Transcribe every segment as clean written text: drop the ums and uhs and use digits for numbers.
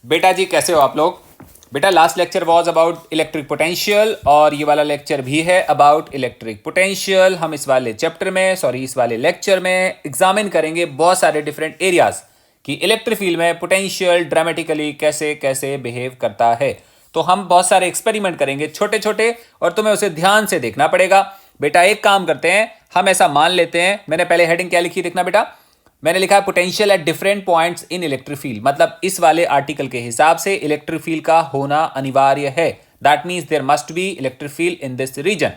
बेटा जी कैसे हो आप लोग। बेटा last lecture was about electric potential और ये वाला लेक्चर भी है अबाउट इलेक्ट्रिक पोटेंशियल। हम इस वाले चैप्टर में इस वाले लेक्चर में एग्जामिन करेंगे बहुत सारे डिफरेंट एरियाज कि इलेक्ट्रिक फील्ड में पोटेंशियल ड्रामेटिकली कैसे कैसे बिहेव करता है। तो हम बहुत सारे एक्सपेरिमेंट करेंगे छोटे छोटे और तुम्हें उसे ध्यान से देखना पड़ेगा। बेटा एक काम करते हैं, हम ऐसा मान लेते हैं, मैंने पहले हेडिंग क्या लिखी देखना बेटा, मैंने लिखा है potential at different points in electric field. मतलब इस वाले आर्टिकल के हिसाब से इलेक्ट्रिक फील्ड का होना अनिवार्य है। That means there must be electric field in this region.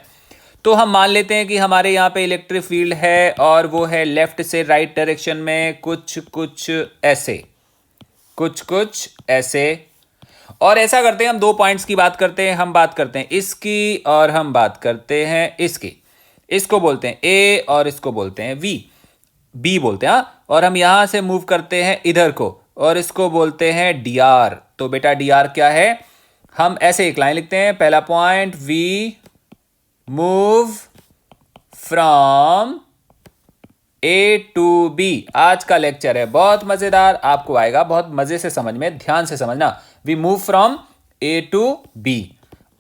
तो हम मान लेते हैं कि हमारे यहाँ पे इलेक्ट्रिक फील्ड है और वो है लेफ्ट से राइट डायरेक्शन में कुछ कुछ ऐसे। और ऐसा करते हैं, हम दो पॉइंट्स की बात करते हैं, हम बात करते हैं इसकी और हम बात करते हैं इसकी। इसको बोलते हैं ए और इसको बोलते हैं बी बोलते हैं। और हम यहां से मूव करते हैं इधर को और इसको बोलते हैं डी आर। तो बेटा डी आर क्या है, हम ऐसे एक लाइन लिखते हैं, पहला point we move from A to B. आज का लेक्चर है बहुत मजेदार, आपको आएगा बहुत मजे से समझ में, ध्यान से समझना। We move from A to B.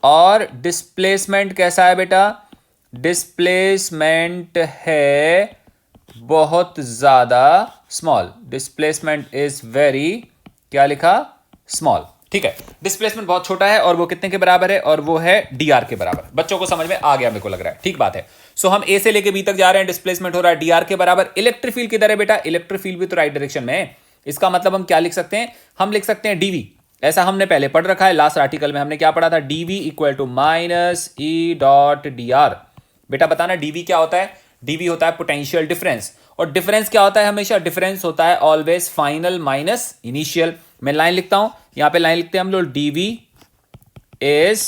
और डिस्प्लेसमेंट कैसा है बेटा, डिस्प्लेसमेंट है बहुत ज्यादा स्मॉल। डिस्प्लेसमेंट इज वेरी, क्या लिखा, स्मॉल। ठीक है, डिस्प्लेसमेंट बहुत छोटा है और वो कितने के बराबर है, और वो है डी आर के बराबर। बच्चों को समझ में आ गया मेरे को लग रहा है, ठीक बात है। सो हम ए से लेके बी तक जा रहे हैं, डिस्प्लेसमेंट हो रहा है डी आर के बराबर। इलेक्ट्रिक फील्ड किधर है बेटा, इलेक्ट्रिक फील्ड भी तो राइट डायरेक्शन में है। इसका मतलब हम क्या लिख सकते हैं, हम लिख सकते हैं डीवी। ऐसा हमने पहले पढ़ रखा है, लास्ट आर्टिकल में हमने क्या पढ़ा था, dV equal to minus E dot D R. बेटा बताना डीवी क्या होता है, डीवी होता है पोटेंशियल डिफरेंस। और डिफरेंस क्या होता है, हमेशा डिफरेंस होता है ऑलवेज फाइनल माइनस इनिशियल। मैं लाइन लिखता हूं, यहां पे लाइन लिखते हैं हम लोग, डीवी इज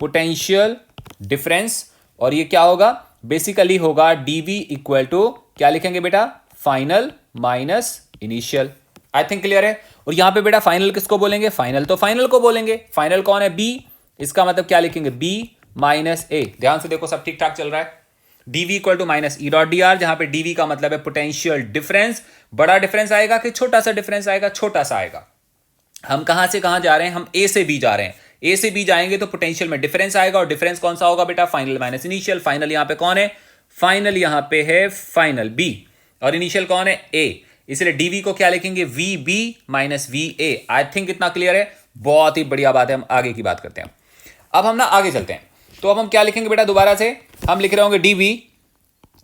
पोटेंशियल डिफरेंस। और ये क्या होगा, बेसिकली होगा डीवी इक्वल टू, क्या लिखेंगे बेटा, फाइनल माइनस इनिशियल। आई थिंक क्लियर है। और यहां पे बेटा फाइनल किसको बोलेंगे, फाइनल तो फाइनल को बोलेंगे। फाइनल कौन है, बी। इसका मतलब क्या लिखेंगे, बी माइनस ए। ध्यान से देखो, सब ठीक ठाक चल रहा है। dv equal to minus E dot D R, जहां पे dv का मतलब है पोटेंशियल डिफरेंस। बड़ा डिफरेंस आएगा कि छोटा सा डिफरेंस आएगा, छोटा सा आएगा। हम कहां से कहां जा रहे हैं, हम ए से बी जा रहे हैं। ए से बी जाएंगे तो पोटेंशियल में डिफरेंस आएगा, और डिफरेंस कौन सा होगा बेटा, फाइनल माइनस इनिशियल। फाइनल यहां पे कौन है, फाइनल यहां पे है फाइनल बी, और इनिशियल कौन है, ए। इसलिए dv को क्या लिखेंगे, V B minus V A. I think इतना क्लियर है, बहुत ही बढ़िया बात है। हम आगे की बात करते हैं। अब हम ना आगे चलते हैं। तो अब हम क्या लिखेंगे बेटा, दोबारा से हम लिख रहे होंगे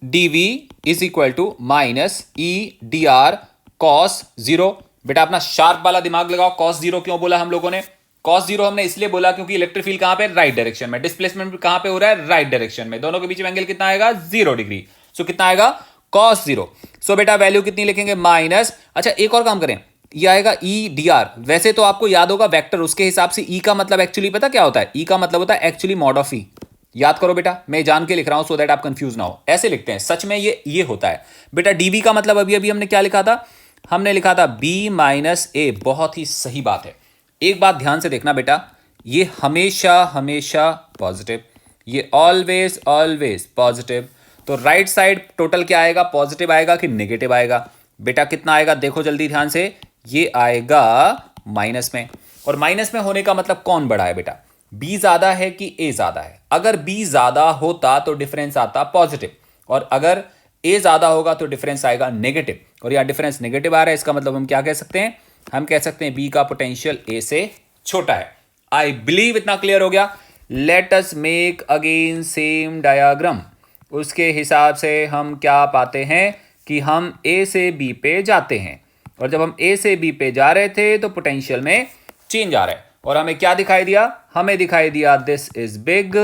dv is equal to minus E D R cos zero. बेटा अपना शार्प वाला दिमाग लगाओ, कॉस जीरो क्यों बोला हम लोगों ने, कॉस जीरो हमने इसलिए बोला क्योंकि इलेक्ट्रिक फील्ड कहां पे, राइट डायरेक्शन में। डिस्प्लेसमेंट भी कहां पे हो रहा है, राइट डायरेक्शन में। दोनों के बीच में एंगल कितना आएगा, 0 डिग्री। सो कितना आएगा, कॉस जीरो। सो बेटा वैल्यू कितनी लिखेंगे, माइनस। अच्छा एक और काम करें, ये आएगा ई डी आर। वैसे तो आपको याद होगा वेक्टर, उसके हिसाब से ई का मतलब एक्चुअली पता क्या होता है, ई का मतलब होता है एक्चुअली मॉड ऑफ ई। याद करो बेटा, मैं जान के लिख रहा हूं सो दैट आप कंफ्यूज ना हो। ऐसे लिखते हैं, सच में ये होता है बेटा। डीबी का मतलब अभी अभी हमने क्या लिखा था, हमने लिखा था बी माइनस ए। बहुत ही सही बात है। एक बात ध्यान से देखना बेटा, ये हमेशा हमेशा पॉजिटिव, ये ऑलवेज ऑलवेज पॉजिटिव। तो राइट साइड टोटल क्या आएगा, पॉजिटिव आएगा कि नेगेटिव आएगा बेटा, कितना आएगा देखो जल्दी ध्यान से, ये आएगा माइनस में। और माइनस में होने का मतलब कौन बड़ा है बेटा, बी ज्यादा है कि ए ज्यादा है। अगर बी ज्यादा होता तो डिफरेंस आता पॉजिटिव, और अगर ए ज्यादा होगा तो डिफरेंस आएगा नेगेटिव। और यहां डिफरेंस नेगेटिव आ रहा है, इसका मतलब हम क्या कह सकते हैं, हम कह सकते हैं बी का पोटेंशियल ए से छोटा है। आई बिलीव इतना क्लियर हो गया। Let us make again same diagram. उसके हिसाब से हम क्या पाते हैं कि हम ए से बी पे जाते हैं, और जब हम ए से बी पे जा रहे थे तो पोटेंशियल में चेंज आ रहा है। और हमें क्या दिखाई दिया, हमें दिखाई दिया this is big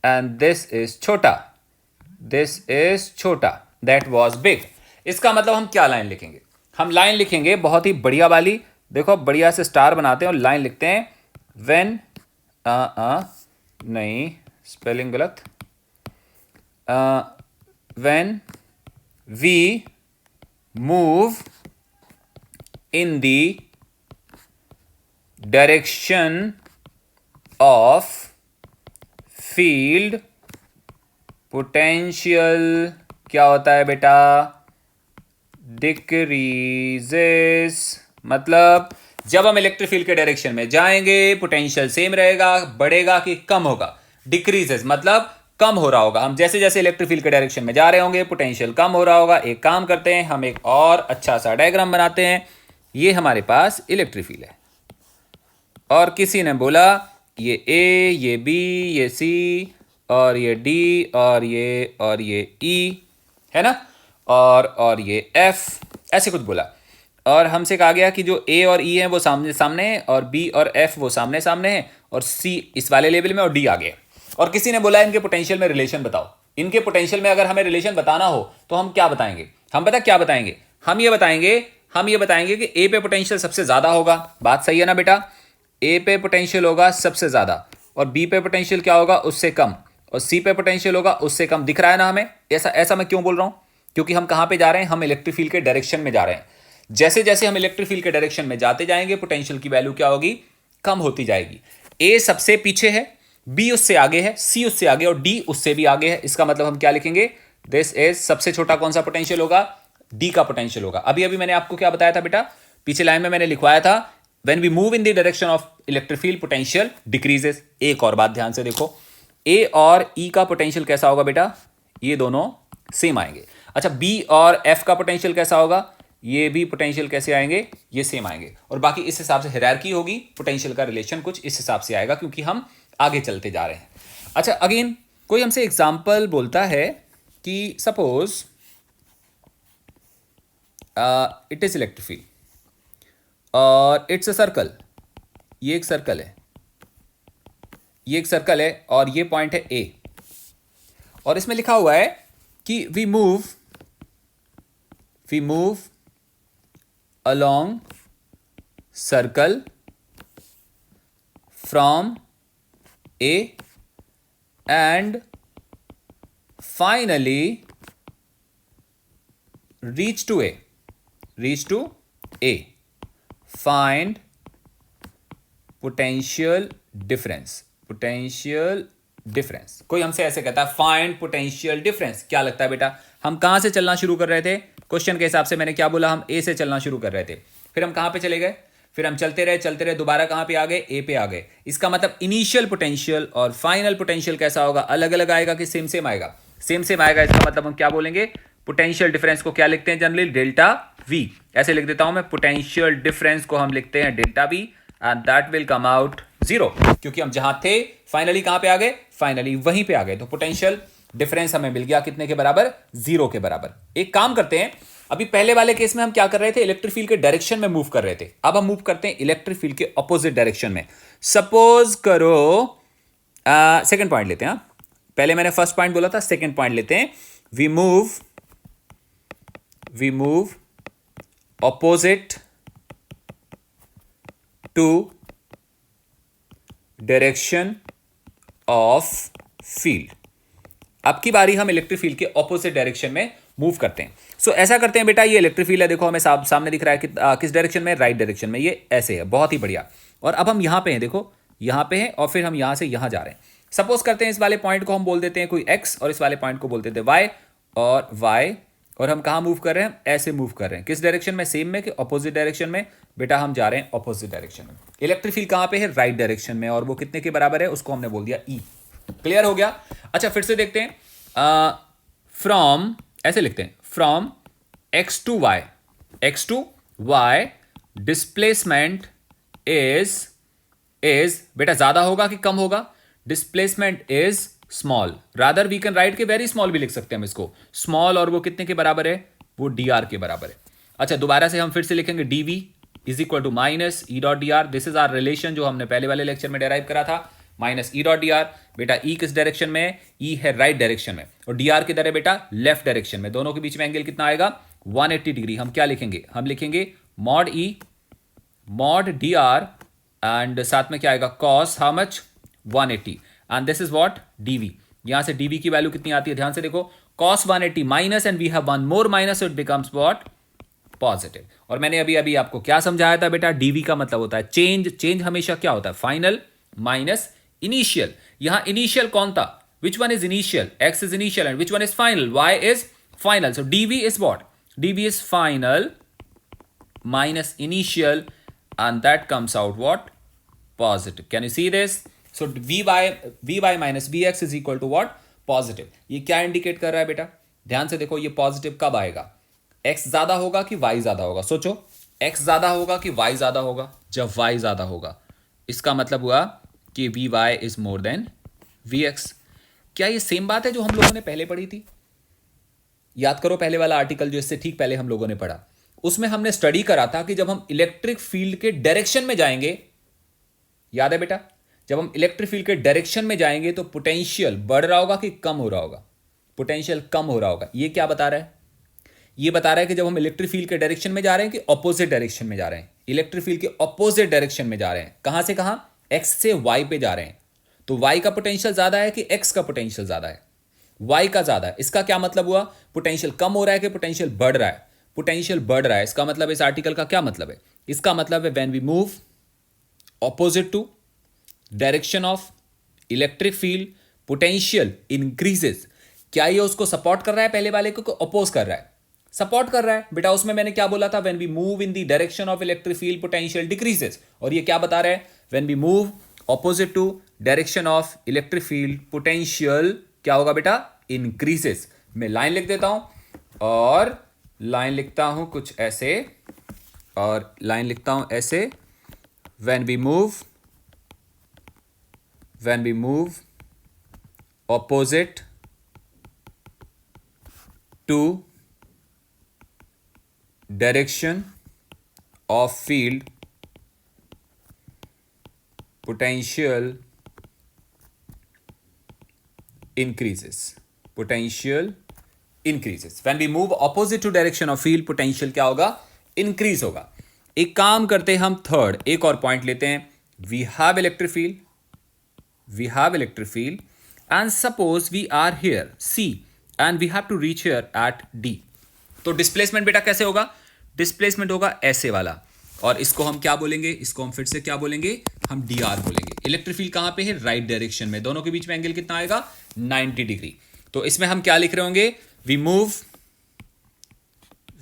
and this is छोटा, दिस इज छोटा, दैट वाज बिग। इसका मतलब हम क्या लाइन लिखेंगे, हम लाइन लिखेंगे बहुत ही बढ़िया वाली। देखो बढ़िया से स्टार बनाते हैं और लाइन लिखते हैं, व्हेन नहीं स्पेलिंग गलत, when we move in the direction of field, potential क्या होता है बेटा, डिक्रीजेस। मतलब जब हम इलेक्ट्रिक फील्ड के डायरेक्शन में जाएंगे पोटेंशियल सेम रहेगा, बढ़ेगा कि कम होगा? डिक्रीजेस, मतलब कम हो रहा होगा। हम जैसे जैसे इलेक्ट्रिक फील्ड के डायरेक्शन में जा रहे होंगे पोटेंशियल कम हो रहा होगा। एक काम करते हैं, हम एक और अच्छा सा डायग्राम बनाते हैं। ये हमारे पास इलेक्ट्रिक फील्ड है और किसी ने बोला ये ए, ये बी, ये सी और ये डी और ये ई है ना, और ये एफ, ऐसे कुछ बोला। और हमसे कहा गया कि जो ए और ई है वो सामने सामने है और बी और एफ वो सामने सामने है और सी इस वाले लेवल में और डी आगे है। और किसी ने बोला इनके पोटेंशियल में रिलेशन बताओ। इनके पोटेंशियल में अगर हमें रिलेशन बताना हो तो हम क्या बताएंगे? हम पता क्या बताएंगे? हम ये बताएंगे कि ए पे पोटेंशियल सबसे ज्यादा होगा। बात सही है ना बेटा? ए पे पोटेंशियल होगा सबसे ज्यादा और बी पे पोटेंशियल क्या होगा? उससे कम। और सी पे पोटेंशियल होगा उससे कम। दिख रहा है ना हमें? ऐसा मैं क्यों बोल रहा हूं? क्योंकि हम कहां पे जा रहे हैं? हम इलेक्ट्रिक फील्ड के डायरेक्शन में जा रहे हैं। जैसे जैसे हम इलेक्ट्रिक फील्ड के डायरेक्शन में जाते जाएंगे पोटेंशियल की वैल्यू क्या होगी? कम होती जाएगी। ए सबसे पीछे है, बी उससे आगे है, सी उससे आगे और डी उससे भी आगे है। इसका मतलब हम क्या लिखेंगे? दिस इज, सबसे छोटा कौन सा पोटेंशियल होगा? डी का पोटेंशियल होगा। अभी अभी मैंने आपको क्या बताया था बेटा? पीछे लाइन में मैंने लिखवाया था when we move in the direction of electric field potential decreases। एक और बात ध्यान से देखो, ए और ई का पोटेंशियल कैसा होगा बेटा? ये दोनों सेम आएंगे। अच्छा, बी और एफ का पोटेंशियल कैसा होगा? ये भी पोटेंशियल कैसे आएंगे? ये सेम आएंगे। और बाकी इस हिसाब से हायरार्की होगी, पोटेंशियल का रिलेशन कुछ इस हिसाब से आएगा क्योंकि हम आगे चलते जा रहे हैं। अच्छा, अगेन कोई हमसे एग्जाम्पल बोलता है कि suppose it is electric field और इट्स अ सर्कल। ये एक सर्कल है, ये एक सर्कल है और ये पॉइंट है ए और इसमें लिखा हुआ है कि we move along circle from A and finally reach to A. Find potential difference. कोई हमसे ऐसे कहता है फाइंड पोटेंशियल डिफरेंस। क्या लगता है बेटा? हम कहां से चलना शुरू कर रहे थे? क्वेश्चन के हिसाब से मैंने क्या बोला? हम ए से चलना शुरू कर रहे थे। फिर हम कहां पे चले गए? फिर हम चलते रहे, दोबारा कहां पे आ गए? ए पे आ गए। इसका मतलब इनिशियल पोटेंशियल और फाइनल पोटेंशियल कैसा होगा? अलग अलग आएगा कि सेम सेम आएगा? सेम आएगा। इसका मतलब हम क्या बोलेंगे? पोटेंशियल डिफरेंस को क्या लिखते हैं जनरली? Delta we. ऐसे लिख देता हूं मैं, पोटेंशियल डिफरेंस को हम लिखते हैं delta we and that will come out zero. क्योंकि हम जहां थे फाइनली कहां पे आ गए? फाइनली वहीं पे आ गए। तो पोटेंशियल डिफरेंस हमें मिल गया कितने के बराबर? जीरो के बराबर। एक काम करते हैं, अभी पहले वाले केस में हम क्या कर रहे थे? इलेक्ट्रिक फील्ड के डायरेक्शन में मूव कर रहे थे। अब हम मूव करते हैं इलेक्ट्रिक फील्ड के ऑपोजिट डायरेक्शन में। सपोज करो सेकंड पॉइंट लेते हैं। पहले मैंने फर्स्ट पॉइंट बोला था, सेकंड पॉइंट लेते हैं। We move opposite to direction of field. अब की बारी हम इलेक्ट्रिक फील्ड के ऑपोजिट डायरेक्शन में मूव करते हैं। सो ऐसा करते हैं बेटा, ये इलेक्ट्रिक फील्ड है, देखो हमें सामने दिख रहा है कि किस डायरेक्शन में? राइट डायरेक्शन में। ये ऐसे है, बहुत ही बढ़िया। और अब हम यहां पे हैं, देखो यहां पे हैं और फिर हम यहां से यहां जा रहे हैं। सपोज करते हैं इस वाले पॉइंट को हम बोल देते हैं कोई एक्स और इस वाले पॉइंट को बोल देते हैं वाई और हम कहां मूव कर रहे हैं? ऐसे मूव कर रहे हैं। किस डायरेक्शन में? सेम में कि ऑपोजिट डायरेक्शन में? बेटा हम जा रहे हैं ऑपोजिट डायरेक्शन में। इलेक्ट्रिक फील्ड कहां पे है? राइट डायरेक्शन में। और वो कितने के बराबर है? उसको हमने बोल दिया ई। क्लियर हो गया? अच्छा, फिर से देखते हैं। फ्रॉम, ऐसे लिखते हैं, from X to Y displacement is बेटा ज्यादा होगा कि कम होगा? Displacement is small. Rather we can write के वेरी स्मॉल भी लिख सकते हैं हम इसको, स्मॉल। और वो कितने के बराबर है? वो डी आर के बराबर है। अच्छा, दोबारा से हम फिर से लिखेंगे D V is equal to minus E dot D R. This is our relation जो हमने पहले वाले लेक्चर में डेराइव करा था, minus E dot D R. बेटा ई किस डायरेक्शन में है? ई है राइट डायरेक्शन में और डी आर किधर है बेटा? लेफ्ट डायरेक्शन में। दोनों के बीच में एंगल कितना आएगा? 180 डिग्री। हम क्या लिखेंगे? हम लिखेंगे mod E mod D R and साथ में क्या आएगा? Cos how much? 180 and this is what? DV. यहां से डीवी की वैल्यू कितनी आती है? ध्यान से देखो, cos 180 minus and we have one more minus, so it becomes what? Positive. और मैंने अभी अभी आपको क्या समझाया था बेटा? डीवी का मतलब होता है चेंज हमेशा क्या होता है? Final minus initial. यहां इनिशियल कौन था? Which one is initial? X is initial and which one is final? Y is final. So DV is what? DV is final minus initial and that comes out what? Positive. Can you see this? So vy minus vx is equal to what? Positive. ये क्या indicate कर रहा है बेटा? ध्यान से देखो, ये पॉजिटिव कब आएगा? x ज्यादा होगा कि y ज्यादा होगा? सोचो, x ज्यादा होगा कि y ज्यादा होगा? जब y ज्यादा होगा, इसका मतलब हुआ कि vy is more than vx. क्या ये सेम बात है जो हम लोगों ने पहले पढ़ी थी? याद करो पहले वाला आर्टिकल जो इससे ठीक पहले हम लोगों ने पढ़ा, उसमें हमने स्टडी करा था कि जब हम इलेक्ट्रिक फील्ड के डायरेक्शन में जाएंगे, याद है बेटा, जब हम इलेक्ट्रिक फील्ड के डायरेक्शन में जाएंगे तो पोटेंशियल बढ़ रहा होगा कि कम हो रहा होगा? पोटेंशियल कम हो रहा होगा. ये क्या बता रहा है? ये बता रहा है कि जब हम इलेक्ट्रिक फील्ड के डायरेक्शन में जा रहे हैं कि ऑपोजिट डायरेक्शन में जा रहे हैं? इलेक्ट्रिक फील्ड के ऑपोजिट डायरेक्शन में जा रहे हैं. कहां से कहां? एक्स से वाई पे जा रहे हैं. तो वाई का पोटेंशियल ज्यादा है कि एक्स का पोटेंशियल ज्यादा है? वाई का ज्यादा है. इसका क्या मतलब हुआ? पोटेंशियल कम हो रहा है कि पोटेंशियल बढ़ रहा है? पोटेंशियल बढ़ रहा है. इसका मतलब इस आर्टिकल का क्या मतलब है? इसका मतलब है when we move opposite to direction of electric field, potential increases. क्या ये उसको सपोर्ट कर रहा है पहले वाले को अपोज कर रहा है? सपोर्ट कर रहा है बेटा. उसमें मैंने क्या बोला था? When we move in the direction of electric field potential decreases. और ये क्या बता रहा है? When we move opposite to direction of electric field potential क्या होगा बेटा? इंक्रीजेस. मैं लाइन लिख देता हूं और लाइन लिखता हूं कुछ ऐसे, और लाइन लिखता हूं ऐसे. When we move opposite to direction of field potential increases. Potential increases. When we move opposite to direction of field, potential क्या होगा? Increase होगा. एक काम करते हैं हम, थर्ड एक और पॉइंट लेते हैं. We have electric field and suppose we are here C and we have to reach here at D. तो डिस्प्लेसमेंट बेटा कैसे होगा? डिस्प्लेसमेंट होगा ऐसे वाला, और इसको हम क्या बोलेंगे? इसको हम फिर से क्या बोलेंगे? हम dr बोलेंगे. इलेक्ट्रिक फील्ड कहां पे है? राइट डायरेक्शन में. दोनों के बीच में एंगल कितना आएगा? 90 डिग्री. तो इसमें हम क्या लिख रहे होंगे?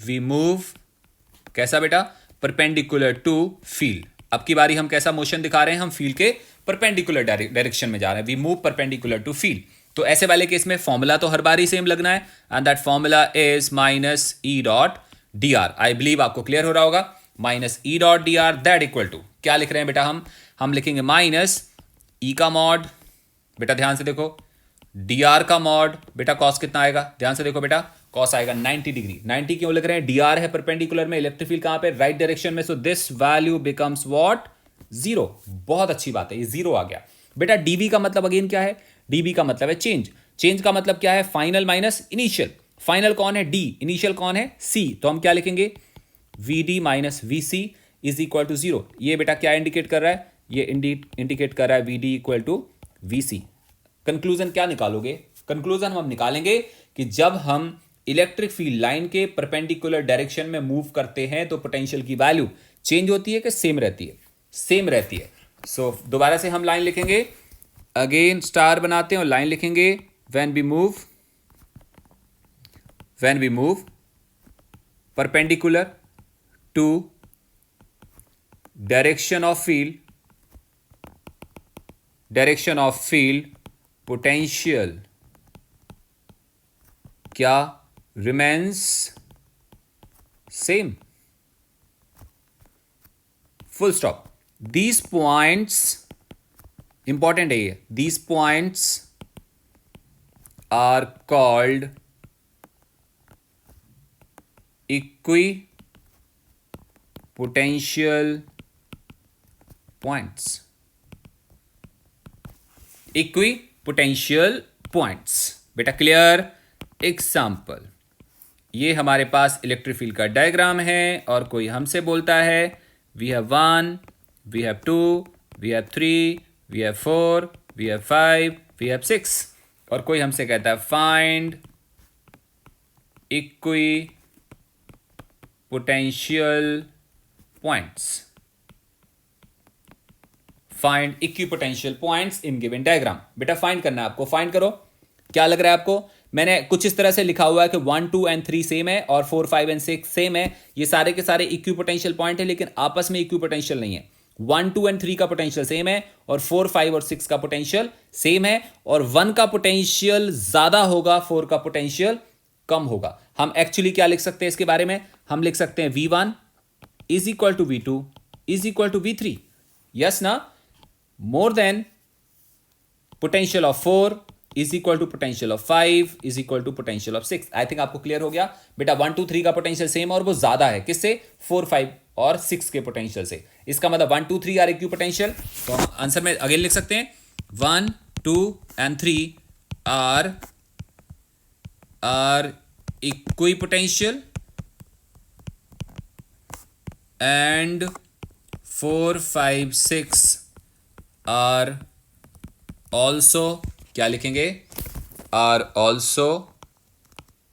वी मूव कैसा बेटा? Perpendicular to field. अब की बारी हम कैसा मोशन दिखा रहे हैं? हम फील्ड के परपेंडिकुलर डायरेक्शन में जा रहे हैं. We move perpendicular to field. तो ऐसे वाले केस में फॉर्मूला तो हर बार ही सेम लगना है, and that formula is minus E dot D R. I believe आपको क्लियर हो रहा होगा. Minus E dot D R that equal to क्या लिख रहे हैं बेटा? हम लिखेंगे माइनस ई का मॉड. बेटा ध्यान से देखो, डी आर का मॉड. बेटा कॉस कितना आएगा? ध्यान से देखो बेटा, कॉस आएगा 90 डिग्री. 90 क्यों लिख रहे हैं? डी आर है परपेंडिकुलर में, इलेक्ट्रिक फील्ड कहां पे? राइट डायरेक्शन में. So this value becomes what? Zero. बहुत अच्छी बात है, ये जीरो आ गया. बेटा डीवी का मतलब अगेन क्या है? डीबी का मतलब है चेंज. चेंज का मतलब क्या है? Final minus initial. फाइनल कौन है? डी. इनिशियल कौन है? सी. तो हम क्या लिखेंगे? V D minus V C is equal to zero. ये बेटा क्या इंडिकेट कर रहा है? ये इंडिकेट कर रहा है V D equal to V C. Conclusion क्या निकालोगे? कंक्लूजन हम निकालेंगे कि जब हम इलेक्ट्रिक फील्ड लाइन के परपेंडिकुलर डायरेक्शन में मूव करते हैं तो पोटेंशियल की वैल्यू चेंज होती है कि सेम रहती है? सेम रहती है. सो दोबारा से हम लाइन लिखेंगे, अगेन स्टार बनाते हैं और लाइन लिखेंगे. When we move perpendicular to direction of field potential क्या remains same. Full stop. These points important है ये. These points are called equipotential points. Equipotential points. बेटा क्लियर? एग्जाम्पल, ये हमारे पास इलेक्ट्रिक फील्ड का डायग्राम है और कोई हमसे बोलता है we have 1, we have 2, we have 3, we have 4, we have 5, we have 6, और कोई हमसे कहता है find equipotential points. Find equipotential points in given diagram. बेटा फाइंड करना है आपको. फाइंड करो. क्या लग रहा है आपको? मैंने कुछ इस तरह से लिखा हुआ है कि 1, 2 एंड 3 सेम है और 4, 5 एंड 6 सेम है। ये सारे के सारे इक्वी पोटेंशियल पॉइंट है, लेकिन आपस में इक्वी पोटेंशियल नहीं है। 1, 2 एंड 3 का पोटेंशियल सेम है और 4, 5 और 6 का पोटेंशियल सेम है, और 1 का पोटेंशियल ज्यादा होगा, 4 का पोटेंशियल कम होगा। हम एक्चुअली क्या लिख सकते हैं इसके बारे में? हम लिख सकते हैं V1 is equal to V2 is equal to V3। Yes ना? More then potential of 4 is equal to potential of 5 is equal to potential of 6। I think आपको क्लियर हो गया बेटा। 1, 2, 3 का पोटेंशियल सेम और वो ज्यादा है किससे? 4, 5 और 6 के पोटेंशियल से। इसका मतलब 1, 2, 3 आर इक्वी पोटेंशियल। तो हम आंसर में अगेन लिख सकते हैं 1, 2 and 3 are equipotential and 4, 5, 6 are also, क्या लिखेंगे? Are also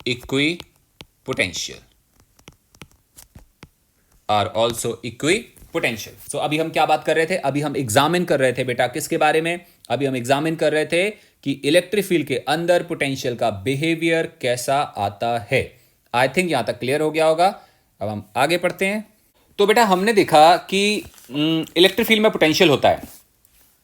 equipotential, are also equipotential. So अभी हम क्या बात कर रहे थे? अभी हम एग्जामिन कर रहे थे बेटा किसके बारे में? अभी हम एग्जामिन कर रहे थे कि इलेक्ट्रिक फील्ड के अंदर पोटेंशियल का बिहेवियर कैसा आता है। आई थिंक यहां तक क्लियर हो गया होगा। अब हम आगे पढ़ते हैं। तो बेटा हमने देखा कि इलेक्ट्रिक फील्ड में पोटेंशियल होता है,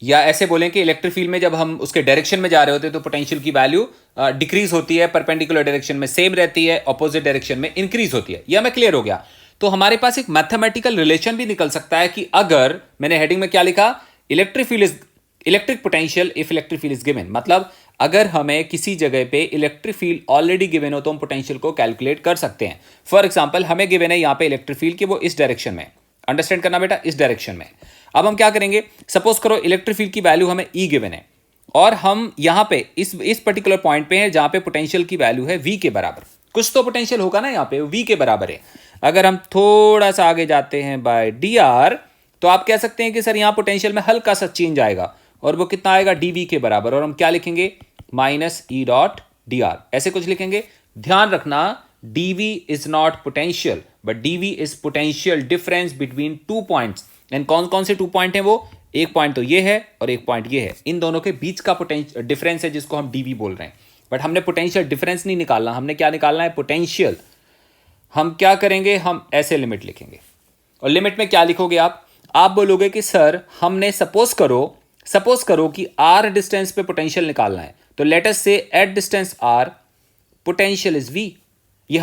या ऐसे बोलें कि इलेक्ट्रिक फील्ड में जब हम उसके डायरेक्शन में जा रहे होते हैं तो पोटेंशियल की वैल्यू डिक्रीज होती है, परपेंडिकुलर डायरेक्शन में सेम रहती है, ऑपोजिट डायरेक्शन में इंक्रीज होती है। यह हमें क्लियर हो गया। तो हमारे पास एक मैथमेटिकल रिलेशन भी निकल सकता है कि अगर, मैंने हेडिंग में क्या लिखा? Electric field is electric potential if electric field is given. मतलब अगर हमें किसी जगह पे इलेक्ट्रिक फील्ड ऑलरेडी गिवन हो तो हम पोटेंशियल को कैलकुलेट कर सकते हैं। फॉर एग्जांपल हमें गिवन है यहां पे इलेक्ट्रिक फील्ड कि वो इस डायरेक्शन में, अंडरस्टैंड करना बेटा, इस डायरेक्शन में। अब हम क्या करेंगे? सपोज करो इलेक्ट्रिक फील्ड की वैल्यू हमें E गिवन है और हम यहां पे इस पर्टिकुलर पॉइंट पे हैं जहां पे पोटेंशियल की वैल्यू है V के बराबर। कुछ तो पोटेंशियल होगा ना यहां पे, V के बराबर है। अगर हम थोड़ा सा आगे जाते हैं बाय dr, तो आप कह सकते हैं कि सर यहां पोटेंशियल में हल्का सा चेंज आएगा और वो कितना आएगा? dV के बराबर। और हम क्या लिखेंगे? माइनस E डॉट dr, ऐसे कुछ लिखेंगे। ध्यान रखना dV is not potential but dV is potential difference between 2 points. And कौन कौन से 2 पॉइंट हैं वो? एक पॉइंट तो ये है और एक पॉइंट ये है। इन दोनों के बीच का पोटेंशियल डिफरेंस है जिसको हम dV बोल रहे हैं। बट हमने पोटेंशियल डिफरेंस नहीं निकालना, हमने क्या निकालना है? पोटेंशियल। हम क्या करेंगे? हम ऐसे लिमिट लिखेंगे। और लिमिट में क्या लिखोगे आप? आप बोलोगे कि सर हमने सपोज करो कि r डिस्टेंस पे पोटेंशियल निकालना है, तो लेट अस से at distance r potential is v। ये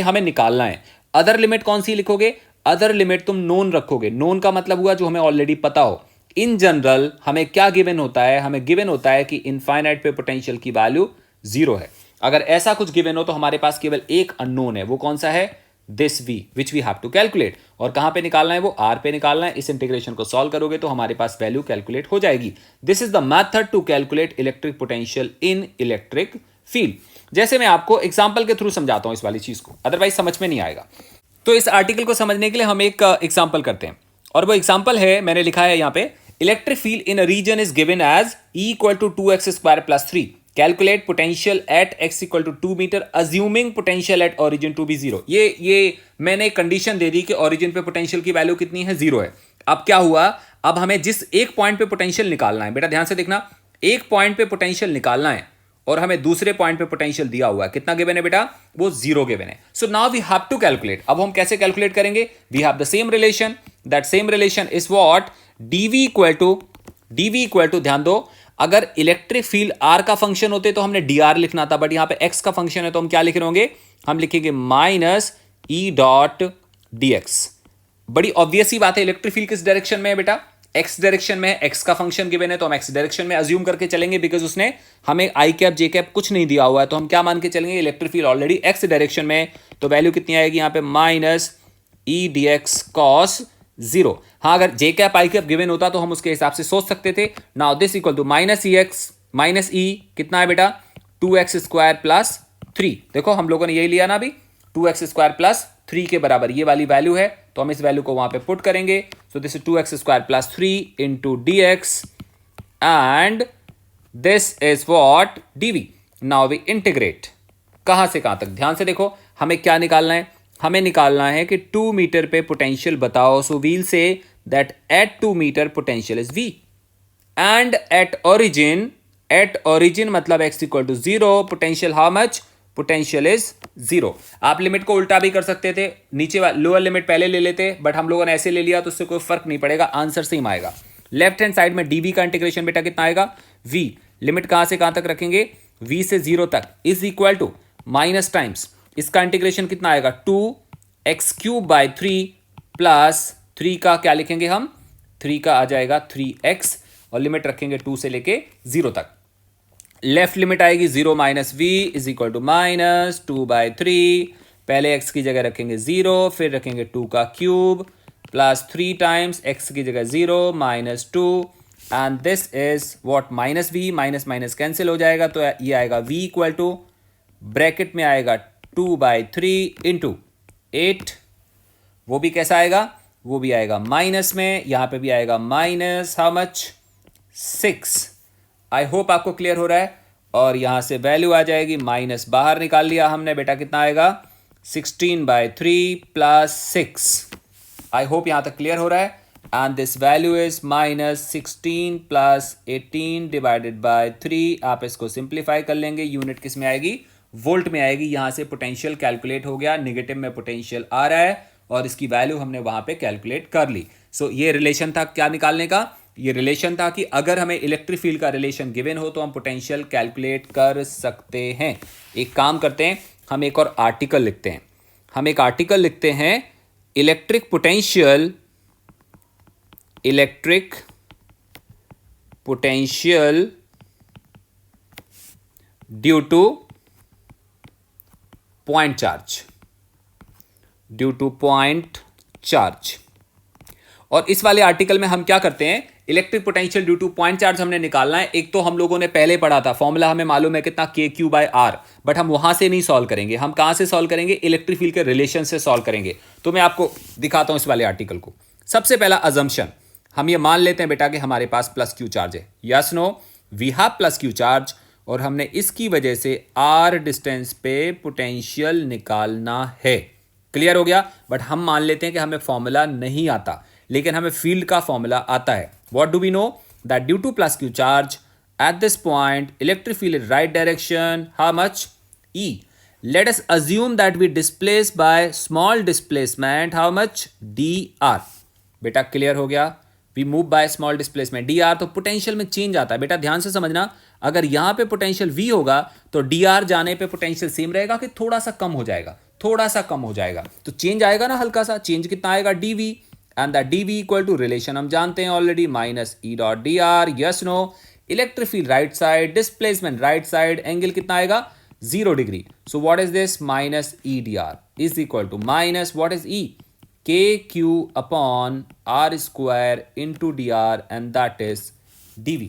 हमें निकालना है। अदर लिमिट कौन सी लिखोगे? अदर लिमिट तुम नोन रखोगे। नोन का मतलब हुआ जो हमें ऑलरेडी पता हो। इन जनरल हमें क्या गिवन होता है? हमें गिवन होता है कि इनफाइनाइट पे पोटेंशियल की वैल्यू 0 है। अगर ऐसा कुछ गिवन हो तो हमारे पास केवल एक अननोन है, वो कौन सा है? This v which we have to calculate. और कहां पे निकालना है? वो r पे निकालना है। इस इंटीग्रेशन को सॉल्व करोगे तो हमारे पास वैल्यू कैलकुलेट हो जाएगी। This is the method to calculate electric potential in electric field. जैसे मैं आपको एग्जाम्पल के थ्रू समझाता हूं इस वाली चीज को, अदरवाइज समझ में नहीं आएगा। तो इस आर्टिकल को समझने के लिए हम एक एग्जाम्पल करते हैं, और वो एग्जाम्पल है, मैंने लिखा है यहां पे, electric field in a region is given as E equal to 2x² + 3। Calculate potential at x equal to 2 metre assuming potential at origin to be 0। ये मैंने कंडीशन दे दी कि ओरिजिन पे पोटेंशियल की वैल्यू कितनी है? 0 है। अब क्या हुआ? अब हमें जिस एक पॉइंट पे पोटेंशियल निकालना है, बेटा ध्यान से देखना, एक पॉइंट पे पोटेंशियल निकालना है और हमें दूसरे पॉइंट पे पोटेंशियल दिया हुआ है। कितना गिवन है बेटा? वो 0 गिवन है। So now we have to calculate. अब हम कैसे कैलकुलेट करेंगे? We have the same relation, that same relation is what? dV equal to, ध्यान दो, अगर इलेक्ट्रिक फील्ड r का फंक्शन होते तो हमने dr लिखना था, बट यहां पे x का फंक्शन है तो हम क्या लिख रहे होंगे? हम लिखेंगे माइनस E डॉट dx। बड़ी ऑब्वियस ही बात है, इलेक्ट्रिक फील्ड किस डायरेक्शन में है बेटा? x डायरेक्शन में है। x का फंक्शन गिवन है तो हम x डायरेक्शन में अज्यूम करके चलेंगे, बिकॉज उसने हमें i कैप j कैप कुछ नहीं दिया हुआ है। तो हम क्या मान के चलेंगे? Electric field already x direction में, तो वैल्यू कितनी आएगी यहां पे? Minus E dx cos 0। हाँ, अगर j cap i cap given होता तो हम उसके हिसाब से सोच सकते थे। Now this equal to minus E कितना है बेटा? 2x² + 3। देखो हम लोगों ने यही लिया ना अभी, 2x² + 3 के बराबर ये वाली वैल्यू है, तो हम इस वैल्यू को वहां पे पुट करेंगे। So this is 2x² + 3 into dx and this is what? dV। Now we integrate. कहां से कहां तक? ध्यान से देखो, हमें क्या निकालना है? हमें निकालना है कि 2 मीटर पे पोटेंशियल बताओ। So we'll say that at 2 metre potential is V and at origin at origin मतलब x equal to 0, potential how much, potential is 0। आप लिमिट को उल्टा भी कर सकते थे, नीचे लोअर लिमिट पहले ले लेते, बट हम लोगों ने ऐसे ले लिया तो उससे कोई फर्क नहीं पड़ेगा, आंसर सेम आएगा। लेफ्ट हैंड साइड में dv का इंटीग्रेशन बेटा कितना आएगा, v, लिमिट कहां से कहां तक रखेंगे, v से 0 तक, is equal to minus times इसका इंटीग्रेशन कितना आएगा, 2x³ प्लस 3 का क्या लिखेंगे हम, 3 का आ जाएगा 3x, और लिमिट रखेंगे 2 से लेके 0 तक। लेफ्ट लिमिट आएगी 0 minus V is equal to minus 2/3, पहले x की जगह रखेंगे 0, फिर रखेंगे 2 का क्यूब प्लस 3 टाइम्स x की जगह 0 minus 2, and this is what, minus V, minus minus cancel हो जाएगा, तो ये आएगा v इक्वल टू ब्रैकेट में आएगा 2/3 इंटू 8, वो भी कैसा आएगा, वो भी आएगा माइनस में, यहां पे भी आएगा minus how much, 6। I hope आपको क्लियर हो रहा है, और यहां से वैल्यू आ जाएगी, माइनस बाहर निकाल लिया हमने बेटा, कितना आएगा 16/3 प्लस 6। आई होप यहां तक क्लियर हो रहा है, and this value is minus 16 plus 18 divided by 3। आप इसको सिंप्लीफाई कर लेंगे, यूनिट किस में आएगी, वोल्ट में आएगी। यहां से पोटेंशियल कैलकुलेट हो गया, नेगेटिव में पोटेंशियल आ रहा है और इसकी वैल्यू हमने वहां पे कैलकुलेट कर ली। सो ये रिलेशन था क्या निकालने का, ये रिलेशन था कि अगर हमें इलेक्ट्रिक फील्ड का रिलेशन गिवन हो तो हम पोटेंशियल कैलकुलेट कर सकते हैं। एक काम करते हैं, हम एक और आर्टिकल लिखते हैं, हम एक आर्टिकल लिखते हैं, electric potential due two point charge, और इस वाले आर्टिकल में हम क्या करते हैं, electric potential due two point charge हमने निकालना है। एक तो हम लोगों ने पहले पढ़ा था, फॉर्मूला हमें मालूम है कितना, KQ/R, बट हम वहां से नहीं सॉल्व करेंगे, हम कहां से सॉल्व करेंगे, इलेक्ट्रिक फील्ड के रिलेशन से सॉल्व करेंगे। तो मैं आपको दिखाता हूं इस वाले आर्टिकल को। सबसे पहला अजम्पशन, हम ये मान लेते हैं बेटा कि हमारे पास प्लस क्यू चार्ज है, yes no, we have plus Q charge, और हमने इसकी वजह से R डिस्टेंस पे पोटेंशियल निकालना है। क्लियर हो गया, बट हम मान लेते हैं कि हमें फॉर्मूला नहीं आता, लेकिन हमें फील्ड का फॉर्मूला आता है। What do we know, that due to plus Q charge at this point electric field in right direction, how much, E। Let us assume that we displace by small displacement, how much, dr। बेटा clear हो गया, we move by small displacement dr, तो potential में change आता है। बेटा ध्यान से समझना, अगर यहां पे पोटेंशियल v होगा तो dr जाने पे पोटेंशियल सेम रहेगा कि थोड़ा सा कम हो जाएगा, थोड़ा सा कम हो जाएगा, तो चेंज आएगा ना, हल्का सा चेंज, कितना आएगा, dv, and that dv equal to relation हम जानते हैं already, minus E dot dr, yes no, electric field right side, displacement right side, angle कितना आएगा, 0 degree. So what is this, minus E dr is equal to minus what is E, KQ/R² into dr, and that is dv,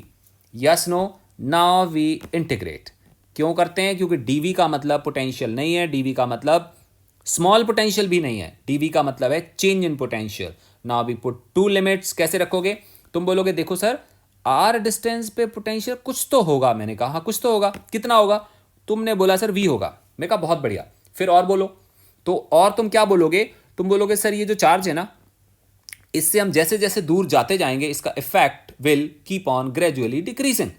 yes no। Now we integrate, क्यों करते हैं, क्योंकि dv का मतलब potential नहीं है, dv का मतलब स्मॉल पोटेंशियल भी नहीं है, dv का मतलब है change in potential. Now we put two limits, कैसे रखोगे, तुम बोलोगे देखो सर r डिस्टेंस पे पोटेंशियल कुछ तो होगा, मैंने कहा हाँ कुछ तो होगा, कितना होगा, तुमने बोला सर v होगा, मैं कहा बहुत बढ़िया, फिर और बोलो, तो और तुम क्या बोलोगे, तुम बोलोगे सर ये जो चार्ज है ना, इससे हम जैसे जैसे दूर जाते जाएंगे इसका effect will keep on gradually decreasing,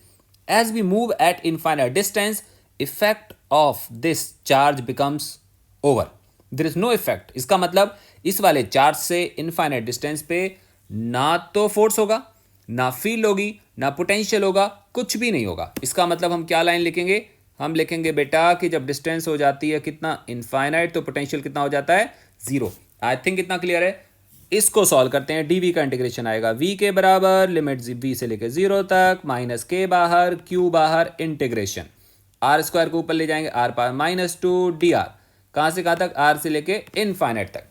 as we move at infinite distance effect of this charge becomes over, there is no effect. इसका मतलब इस वाले चार्ज से इनफाइनाइट डिस्टेंस पे ना तो फोर्स होगा, ना फील्ड होगी, ना पोटेंशियल होगा, कुछ भी नहीं होगा। इसका मतलब हम क्या लाइन लिखेंगे, हम लिखेंगे बेटा कि जब डिस्टेंस हो जाती है कितना, इनफाइनाइट, तो पोटेंशियल कितना हो जाता है, 0। आई थिंक इतना क्लियर है। इसको सॉल्व करते हैं, dv का इंटीग्रेशन आएगा v के बराबर, लिमिट v से लेकर 0 तक, माइनस k बाहर, q बाहर, इंटीग्रेशन r² को ऊपर ले जाएंगे, r पावर -2 dr, कहां से कहां तक, r से लेके इनफाइनाइट तक।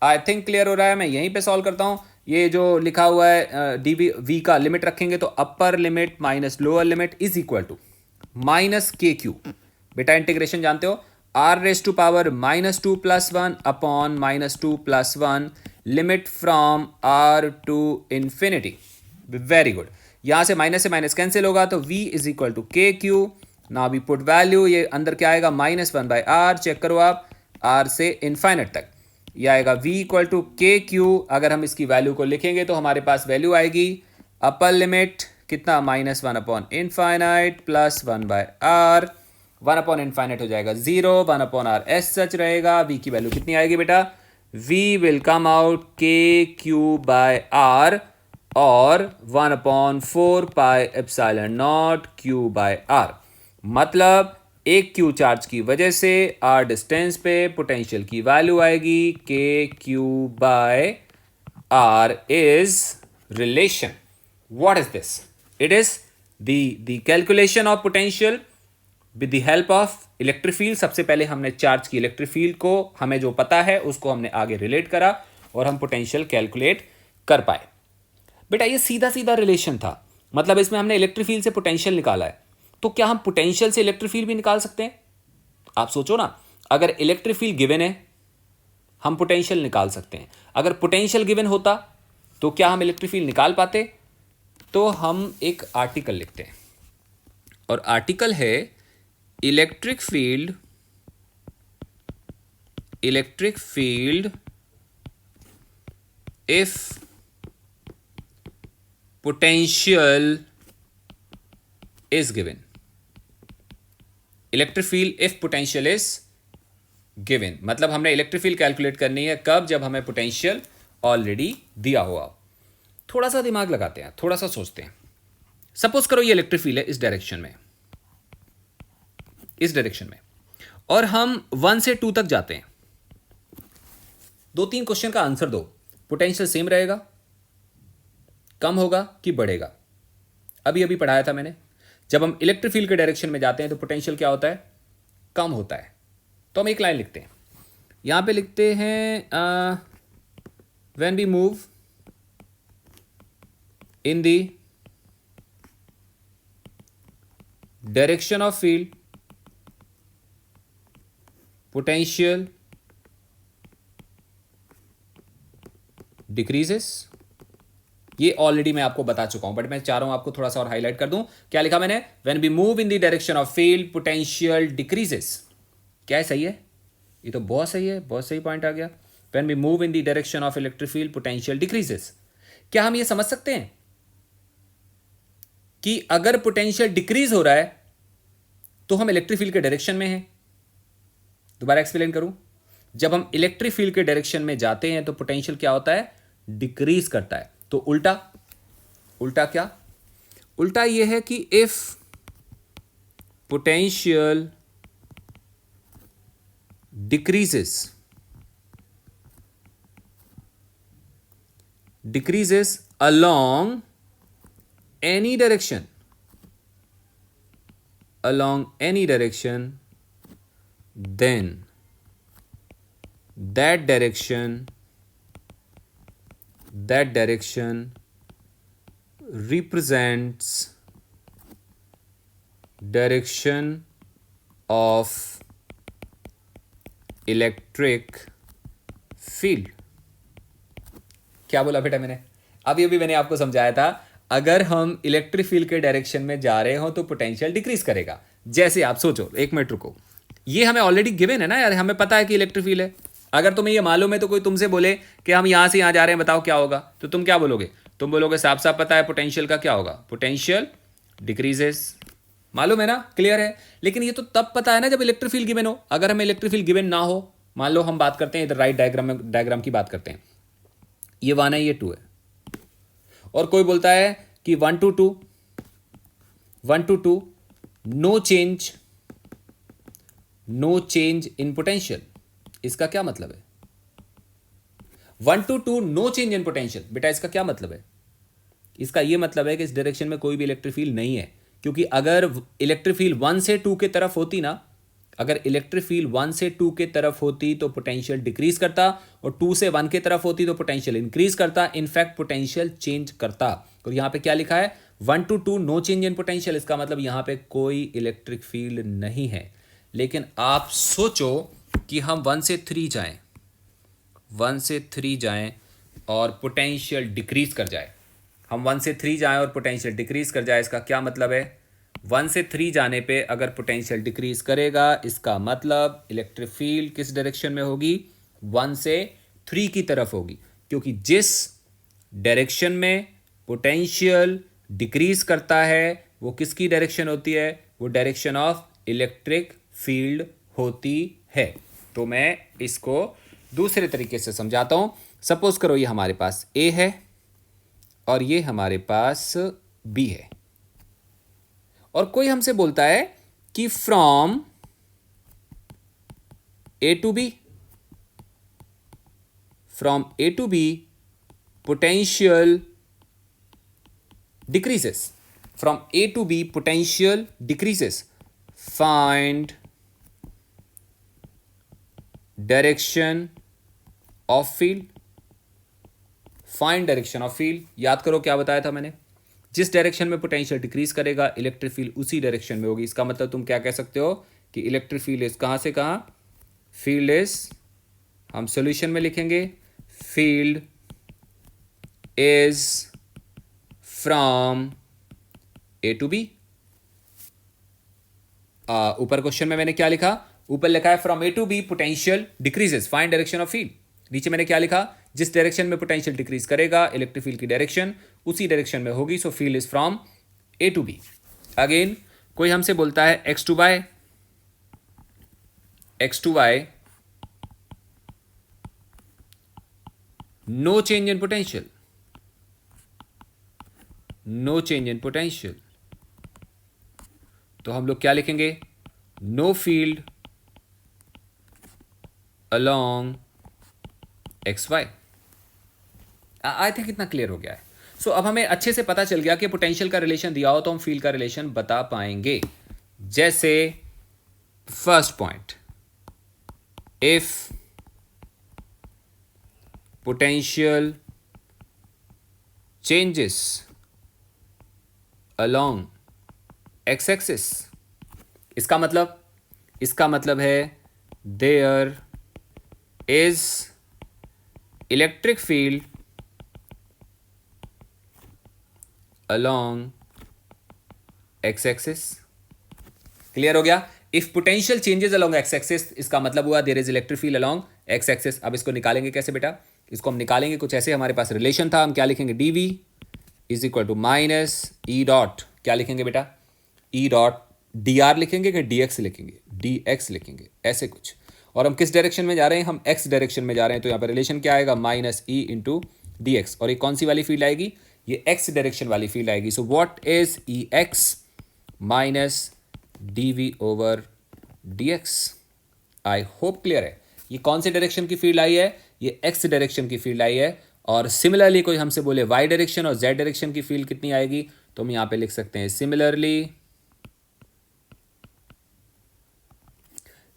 आई थिंक क्लियर हो रहा है, मैं यहीं पे सॉल्व करता हूं। ये जो लिखा हुआ है dv, v का लिमिट रखेंगे तो upper limit minus lower limit is equal to minus KQ, बेटा इंटीग्रेशन जानते हो, r⁻² -2 + 1 upon -2 + 1, limit from r to infinity. Very good, यहां से माइनस कैंसिल होगा तो v is equal to KQ। Now we put value, ये अंदर क्या आएगा, -1/r, चेक करो आप, r से इनफाइनाइट तक, ये आएगा v इक्वल टू KQ। अगर हम इसकी वैल्यू को लिखेंगे तो हमारे पास वैल्यू आएगी, अपर लिमिट कितना, -1/इनफाइनाइट प्लस 1/r, 1/इनफाइनाइट हो जाएगा 0, 1/r एस सच रहेगा। v की वैल्यू कितनी आएगी बेटा, v will come out k/r और 1/4πε0 q/r। मतलब एक q चार्ज की वजह से r डिस्टेंस पे पोटेंशियल की वैल्यू आएगी k/q/r is relation. What is this? It is the calculation of potential with the help of electric field. सबसे पहले हमने चार्ज की इलेक्ट्रिक फील्ड को, हमें जो पता है उसको हमने आगे रिलेट करा और हम पोटेंशियल कैलकुलेट कर पाए। बेटा ये सीधा सीधा रिलेशन था, मतलब इसमें हमने इलेक्ट्रिक फील्ड से पोटेंशियल निकाला है। तो क्या हम पोटेंशियल से इलेक्ट्रिक फील्ड भी निकाल सकते हैं? आप सोचो ना, अगर इलेक्ट्रिक फील्ड गिवन है हम पोटेंशियल निकाल सकते हैं। अगर पोटेंशियल गिवन होता तो क्या हम इलेक्ट्रिक फील्ड निकाल पाते? तो हम एक आर्टिकल लिखते हैं और आर्टिकल है electric field if potential is given. Electric field if potential is given, मतलब हमने इलेक्ट्रिक फील्ड कैलकुलेट करनी है कब, जब हमें पोटेंशियल ऑलरेडी दिया हुआ। थोड़ा सा दिमाग लगाते हैं, थोड़ा सा सोचते हैं। सपोज करो ये इलेक्ट्रिक फील्ड है इस डायरेक्शन में, और हम 1 से 2 तक जाते हैं। 2-3 क्वेश्चन का आंसर दो। पोटेंशियल सेम रहेगा, कम होगा कि बढ़ेगा? अभी पढ़ाया था मैंने, जब हम इलेक्ट्रिक फील्ड के डायरेक्शन में जाते हैं तो पोटेंशियल क्या होता है, कम होता है। तो हम एक लाइन लिखते हैं, यहां पे लिखते हैं when we move in the direction of field potential decreases. ये ऑलरेडी मैं आपको बता चुका हूं, बट मैं चाह रहा हूं आपको थोड़ा सा और हाईलाइट कर दूं। क्या लिखा मैंने, when we move in the direction of field potential decreases. क्या है, सही है? ये तो बहुत सही है, बहुत सही पॉइंट आ गया। When we move in the direction of electric field potential decreases. क्या हम ये समझ सकते हैं कि अगर पोटेंशियल डिक्रीज हो रहा है तो हम इलेक्ट्रिक फील्ड के डायरेक्शन में हैं? दोबारा एक्सप्लेन करूं, जब हम इलेक्ट्रिक फील्ड के डायरेक्शन में जाते हैं तो पोटेंशियल क्या होता है, डिक्रीज करता है। तो उल्टा क्या, उल्टा यह है कि if potential decreases along any direction, then that direction represents direction of electric field. क्या बोला बेटा मैंने? अभी मैंने आपको समझाया था, अगर हम इलेक्ट्रिक फील्ड के डायरेक्शन में जा रहे हो तो पोटेंशियल डिक्रीज करेगा। जैसे आप सोचो, एक मिनट रुको, ये हमें ऑलरेडी गिवन है ना यार, हमें पता है कि इलेक्ट्रिक फील्ड है। अगर तुम्हें ये मालूम है तो कोई तुमसे बोले कि हम यहां से यहां जा रहे हैं, बताओ क्या होगा, तो तुम क्या बोलोगे? तुम बोलोगे साफ साफ पता है पोटेंशियल का क्या होगा, पोटेंशियल डिक्रीजेस। मालूम है ना, क्लियर है। लेकिन ये तो तब पता है ना जब इलेक्ट्रिक फील्ड गिवन हो। अगर हमें इलेक्ट्रिक फील्ड गिवन ना हो, मान लो हम बात करते हैं इधर राइट डायग्राम की बात करते हैं, ये 1 है, ये 2 है, और कोई बोलता है कि 1 to 2 no change in potential. इसका क्या मतलब है? 1 to 2 no change in potential, बेटा इसका क्या मतलब है? इसका यह मतलब है कि इस डायरेक्शन में कोई भी इलेक्ट्रिक फील्ड नहीं है, क्योंकि अगर इलेक्ट्रिक फील्ड 1 से 2 के तरफ होती ना, अगर इलेक्ट्रिक फील्ड 1 से 2 के तरफ होती तो पोटेंशियल डिक्रीज करता, और 2 से 1 के तरफ होती तो पोटेंशियल इंक्रीज करता, इनफैक्ट पोटेंशियल चेंज करता। और यहां पे क्या लिखा है, 1 to 2 no change in potential, इसका मतलब यहां पे कोई इलेक्ट्रिक फील्ड नहीं है। लेकिन आप सोचो कि हम 1 से 3 जाएं और पोटेंशियल डिक्रीज कर जाए। हम 1 से 3 जाएं और पोटेंशियल डिक्रीज कर जाए, इसका क्या मतलब है? 1 से 3 जाने पे अगर पोटेंशियल डिक्रीज करेगा, इसका मतलब इलेक्ट्रिक फील्ड किस डायरेक्शन में होगी, 1 से 3 की तरफ होगी, क्योंकि जिस डायरेक्शन में पोटेंशियल डिक्रीज करता है वो किसकी डायरेक्शन होती है? वो डायरेक्शन ऑफ इलेक्ट्रिक फील्ड होती है। तो मैं इसको दूसरे तरीके से समझाता हूं। सपोज करो ये हमारे पास ए है और ये हमारे पास बी है, और कोई हमसे बोलता है कि from A to B, from A to B potential decreases, from A to B potential decreases, find direction of field, find direction of field। याद करो क्या बताया था मैंने, जिस डायरेक्शन में पोटेंशियल डिक्रीज करेगा इलेक्ट्रिक फील्ड उसी डायरेक्शन में होगी। इसका मतलब तुम क्या कह सकते हो कि इलेक्ट्रिक फील्ड इज कहां से कहां, फील्ड इज, हम सॉल्यूशन में लिखेंगे field is from A to B। ऊपर क्वेश्चन में मैंने क्या लिखा, ऊपर लिखा है from A to B potential decreases, find direction of field. नीचे मैंने क्या लिखा, जिस डायरेक्शन में पोटेंशियल डिक्रीज करेगा इलेक्ट्रिक फील्ड की डायरेक्शन उसी डायरेक्शन में होगी, so field is from A to B. Again कोई हमसे बोलता है X to Y, X to Y no change in potential, no change in potential, तो हम लोग क्या लिखेंगे, no field along X Y. I think इतना क्लियर हो गया है। सो अब हमें अच्छे से पता चल गया कि पोटेंशियल का रिलेशन दिया हो तो हम फील्ड का रिलेशन बता पाएंगे। जैसे first point, if potential changes along x axis, इसका मतलब है there is electric field along x axis। Clear हो गया? If potential changes along x axis, इसका मतलब हुआ there is electric field along x axis। अब इसको निकालेंगे कैसे बेटा? इसको हम निकालेंगे कुछ ऐसे, हमारे पास रिलेशन था, हम क्या लिखेंगे, dv is equal to minus E dot, क्या लिखेंगे बेटा, ई डॉट डी आर लिखेंगे कि डी एक्स लिखेंगे, डी एक्स लिखेंगे, ऐसे कुछ। और हम किस डायरेक्शन में जा रहे हैं, हम एक्स डायरेक्शन में जा रहे हैं, तो यहाँ पर रिलेशन क्या आएगा, minus E into D x. और ये कौन सी वाली फील्ड आएगी, ये एक्स डायरेक्शन वाली फील्ड आएगी। So what is E X minus D V over D X. I hope clear है। ये कौन से डायरेक्शन की फील्ड आई है, ये एक्स डायरेक्शन की फील्ड आई है। और सिमिलरली कोई हमसे बोले वाई डायरेक्शन और जेड डायरेक्शन की फील्ड कितनी आएगी, तो हम यहां पे लिख सकते हैं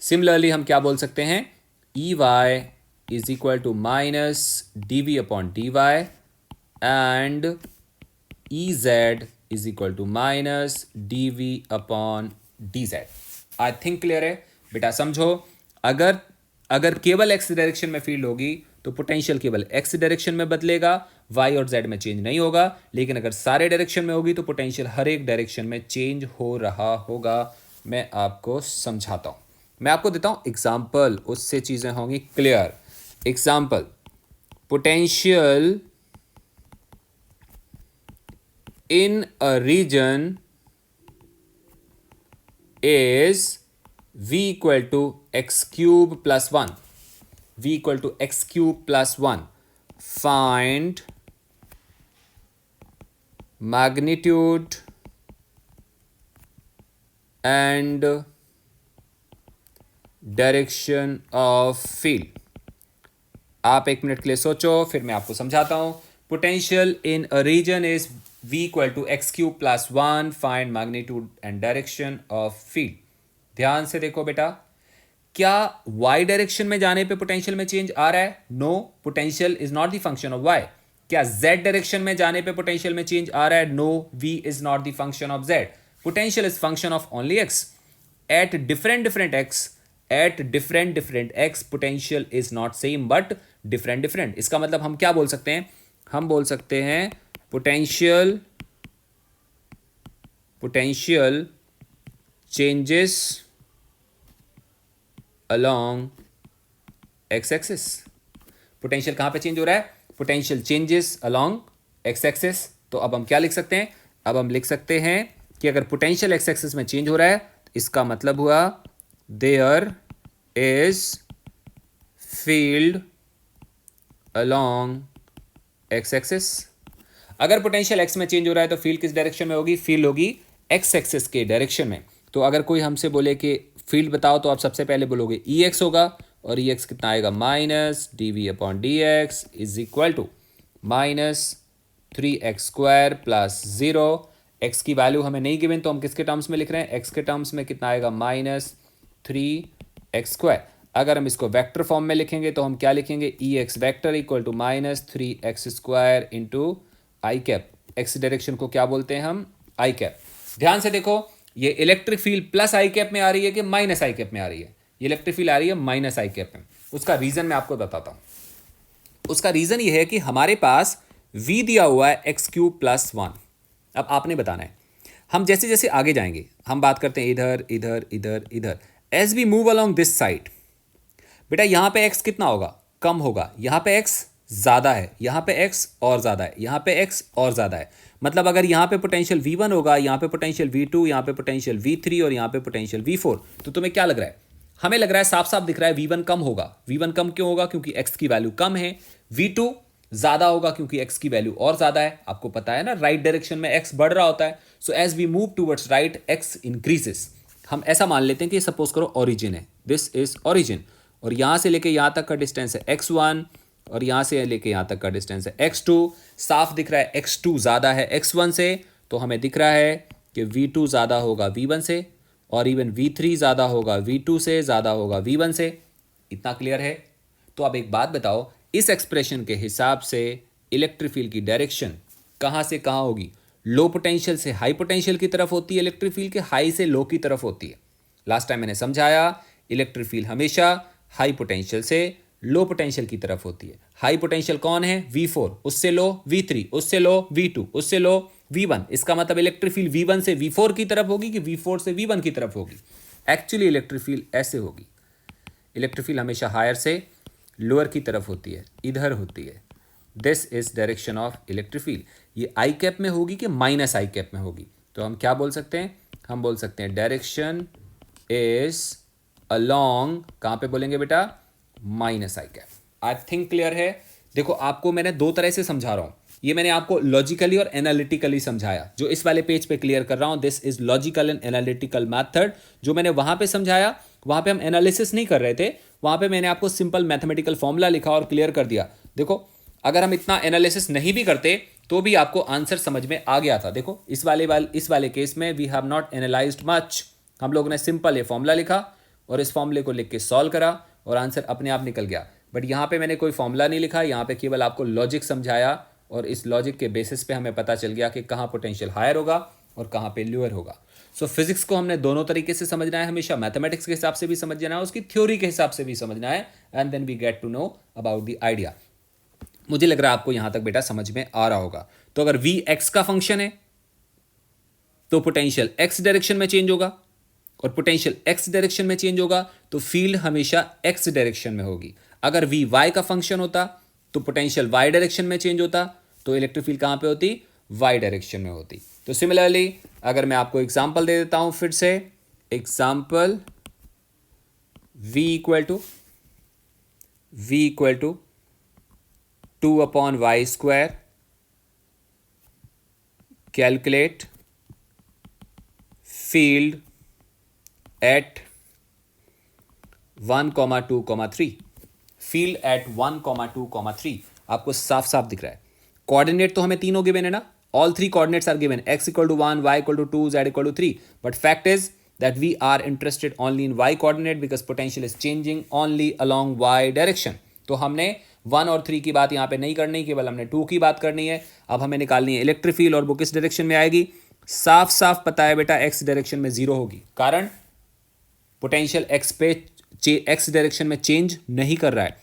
सिमिलरली हम क्या बोल सकते हैं, E Y is equal to minus D we upon D Y and E Z is equal to minus D we upon D Z. I think clear है बेटा। समझो, अगर केवल एक्स डायरेक्शन में फील्ड होगी तो पोटेंशियल केवल एक्स डायरेक्शन में बदलेगा, वाई और जेड में चेंज नहीं होगा। लेकिन अगर सारे डायरेक्शन में होगी तो पोटेंशियल हर एक डायरेक्शन में चेंज हो रहा होगा। मैं आपको समझाता हूं, मैं आपको देता हूं एग्जाम्पल, उससे चीजें होंगी clear. Example, potential in a region is v equal to x cube plus 1, v equal to x cube plus 1, find magnitude and direction of field। आप एक मिनट के लिए सोचो, फिर मैं आपको समझाता हूं। Potential in a region is v equal to x cube plus 1, find magnitude and direction of field. ध्यान से देखो बेटा, क्या y डायरेक्शन में जाने पे पोटेंशियल में चेंज आ रहा है? No, potential is not the function of y। क्या z डायरेक्शन में जाने पे पोटेंशियल में चेंज आ रहा है? No, v is not the function of z। Potential is function of only x। At different x potential is not same but different. इसका मतलब हम क्या बोल सकते हैं, हम बोल सकते हैं potential changes along x axis। Potential कहां पे चेंज हो रहा है, potential changes along x axis। तो अब हम क्या लिख सकते हैं, अब हम लिख सकते हैं कि अगर पोटेंशियल एक्स एक्सिस में चेंज हो रहा है तो इसका मतलब हुआ there is field along x axis. अगर पोटेंशियल एक्स में चेंज हो रहा है तो फील्ड किस डायरेक्शन में होगी? फील्ड होगी एक्स एक्सिस के डायरेक्शन में। तो अगर कोई हमसे बोले कि फील्ड बताओ तो आप सबसे पहले बोलोगे ई एक्स होगा, और ई एक्स कितना आएगा? Minus D we upon d x is equal to minus 3x² plus 0। X की वैल्यू हमें नहीं गिवन तो हम किसके टर्म्स में लिख रहे हैं? एक्स के टर्म्स में कितना आएगा? Minus 3x²। अगर हम इसको वेक्टर फॉर्म में लिखेंगे तो हम क्या लिखेंगे? E x vector equal to minus 3x² into i cap. X direction को क्या बोलते हैं हम? I cap. ध्यान से देखो, ये electric field plus i cap में आ रही है कि माइनस आई कैप में आ रही है? ये इलेक्ट्रिक फील्ड आ रही है माइनस आई कैप में। उसका रीजन मैं आपको बताता हूं। उसका रीजन ये है कि हमारे पास v दिया हुआ है x³ प्लस 1। अब आपने बताना है, हम जैसे जैसे आगे जाएंगे हम बात करते हैं इधर इधर इधर इधर, as we move along this side, बेटा यहां पे x कितना होगा? कम होगा। यहां पे x ज्यादा है, यहां पे x और ज्यादा है, यहां पे x और ज्यादा है। मतलब अगर यहां पे पोटेंशियल v1 होगा, यहां पे पोटेंशियल v2, यहां पे पोटेंशियल v3 और यहां पे पोटेंशियल v4, तो तुम्हें क्या लग रहा है? हमें लग रहा है, साफ साफ दिख रहा है v1 कम होगा। v1 कम क्यों होगा? क्योंकि x की वैल्यू कम है। v2 ज्यादा होगा क्योंकि x की वैल्यू और ज्यादा है। आपको पता है ना, राइट डायरेक्शन में x बढ़ रहा होता है। So as we move towards right x increases. हम ऐसा मान लेते हैं कि सपोज करो ओरिजिन है, दिस इज ओरिजिन, और यहां से लेके यहां तक का डिस्टेंस है x1 और यहां से लेके यहां तक का डिस्टेंस है x2। साफ दिख रहा है x2 ज्यादा है x1 से, तो हमें दिख रहा है कि v2 ज्यादा होगा v1 से, और इवन v3 ज्यादा होगा v2 से, ज्यादा होगा v1 से। इतना क्लियर है? तो अब एक बात बताओ, इस एक्सप्रेशन के हिसाब से इलेक्ट्रिक फील्ड की डायरेक्शन कहां से कहां होगी? लो पोटेंशियल से हाई पोटेंशियल की तरफ होती है इलेक्ट्रिक फील्ड के, हाई से लो की तरफ होती है। लास्ट टाइम मैंने समझाया, इलेक्ट्रिक फील्ड हमेशा हाई पोटेंशियल से लो पोटेंशियल की तरफ होती है। हाई पोटेंशियल कौन है? V4, उससे लो V3, उससे लो V2, उससे लो V1। इसका मतलब इलेक्ट्रिक फील्ड V1 से V4 की तरफ होगी कि V4 से V1 की तरफ होगी? एक्चुअली इलेक्ट्रिक फील्ड ऐसे होगी। इलेक्ट्रिक फील्ड हमेशा हायर से लोअर की तरफ होती है, इधर होती है। This is direction of electric field. ये आई कैप में होगी कि माइनस आई कैप में होगी? तो हम क्या बोल सकते हैं? हम बोल सकते हैं डायरेक्शन इज अलोंग, कहां पे बोलेंगे बेटा? माइनस आई कैप। आई थिंक क्लियर है? देखो, आपको मैंने दो तरह से समझा रहा हूं। ये मैंने आपको लॉजिकली और एनालिटिकली समझाया। जो इस वाले पेज पे क्लियर कर रहा हूं, this is logical and analytical method. जो मैंने वहां पे समझाया, वहां पे हम एनालिसिस नहीं कर रहे थे, वहां पे मैंने आपको सिंपल मैथमेटिकल फॉर्मूला लिखा और क्लियर कर दिया। देखो, अगर हम इतना एनालिसिस नहीं भी करते तो भी आपको आंसर समझ में आ गया था। देखो, इस वाले केस में we have not analysed much. हम लोगों ने सिंपल ये फॉर्मूला लिखा और इस फॉर्मूले को लिख के सॉल्व करा और आंसर अपने आप निकल गया। बट यहाँ पे मैंने कोई फॉर्मूला नहीं लिखा, यहाँ पे केवल आपको लॉजिक समझाया, और इस लॉजिक के बेसिस पे हमें पता चल गया कि कहाँ पोटेंशियल हायर होगा और कहाँ पे लोअर होगा। सो फिजिक्स को हमने दोनों तरीके से समझना है हमेशा। मैथमेटिक्स के हिसाब से भी समझना है, उसकी थ्योरी के हिसाब से भी समझना है, and then we get to know about the idea. मुझे लग रहा है आपको यहां तक बेटा समझ में आ रहा होगा। तो अगर v x का फंक्शन है तो पोटेंशियल x डायरेक्शन में चेंज होगा, और पोटेंशियल x डायरेक्शन में चेंज होगा तो फील्ड हमेशा x डायरेक्शन में होगी। अगर v y का फंक्शन होता तो पोटेंशियल y डायरेक्शन में चेंज होता, तो इलेक्ट्रिक फील्ड कहां पे होती? y डायरेक्शन में होती। तो सिमिलरली अगर मैं आपको एग्जांपल दे देता हूं फिर से, example v equal to 2/y², calculate field at 1, 2, 3। Field at 1, 2, 3 आपको साफ साफ दिख रहा है। कोऑर्डिनेट तो हमें तीनों गिवन है ना, all three coordinates are given, x = 1, y = 2, z = 3। But fact is that we are interested only in y coordinate because potential is changing only along y direction। तो हमने 1 और 3 की बात यहाँ पे नहीं करनी, केवल हमने 2 की बात करनी है। अब हमें निकालनी है इलेक्ट्रिक फील्ड, और वो किस डायरेक्शन में आएगी? साफ साफ पता है बेटा, x डायरेक्शन में 0 होगी। कारण पोटेंशियल x डायरेक्शन में चेंज नहीं कर रहा है।